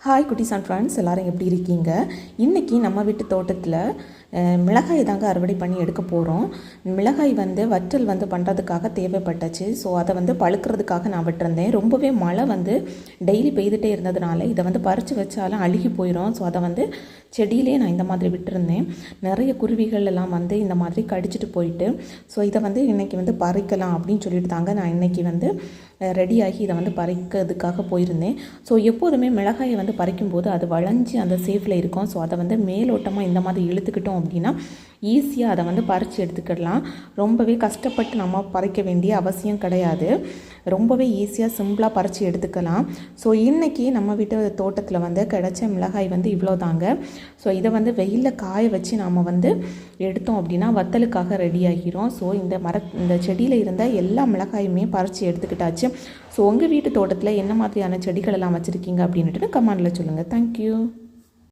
Hi குட்டீஸ் and friends, எல்லோரும் எப்படி இருக்கீங்க? இன்றைக்கி நம்ம வீட்டு தோட்டத்தில் மிளகாய் தாங்க அறுவடை பண்ணி எடுக்க போகிறோம். மிளகாய் வற்றல் பண்ணுறதுக்காக தேவைப்பட்டுச்சு. ஸோ அதை பழுக்கிறதுக்காக நான் விட்டுருந்தேன். ரொம்பவே மழை டெய்லி பெய்துகிட்டே இருந்ததுனால இதை பறித்து வச்சாலும் அழுகி போயிடும். ஸோ அதை செடியிலே நான் இந்த மாதிரி விட்டுருந்தேன். நிறைய குருவிகள் எல்லாம் இந்த மாதிரி கடிச்சிட்டு போயிட்டு, ஸோ இதை இன்றைக்கி பறிக்கலாம் அப்படின்னு சொல்லிட்டு தாங்க நான் இன்றைக்கி ரெடியாகி இதை பறிக்கிறதுக்காக போயிருந்தேன். ஸோ எப்போதுமே மிளகாயை பறிக்கும்போது அது வளைஞ்சி அந்த சேஃபில் இருக்கும். ஸோ அதை மேலோட்டமாக இந்த மாதிரி இழுத்துக்கிட்டோம் அப்படின்னா ஈஸியாக அதை பறித்து எடுத்துக்கிடலாம். ரொம்பவே கஷ்டப்பட்டு நம்ம பறிக்க வேண்டிய அவசியம் கிடையாது. ரொம்பவே ஈஸியாக சிம்பிளாக பறித்து எடுத்துக்கலாம். ஸோ இன்றைக்கி நம்ம வீட்டு தோட்டத்தில் கிடைச்ச மிளகாய் இவ்வளோ தாங்க. ஸோ இதை வெயிலில் காய வச்சு நாம் எடுத்தோம் அப்படின்னா வத்தலுக்காக ரெடி ஆகிரும். ஸோ இந்த செடியில் இருந்த எல்லா மிளகாயுமே பறித்து எடுத்துக்கிட்டாச்சு. ஸோ உங்கள் வீட்டு தோட்டத்தில் என்ன மாதிரியான செடிகள் எல்லாம் வச்சுருக்கீங்க அப்படின்ட்டு கமெண்டில் சொல்லுங்கள். தேங்க்யூ.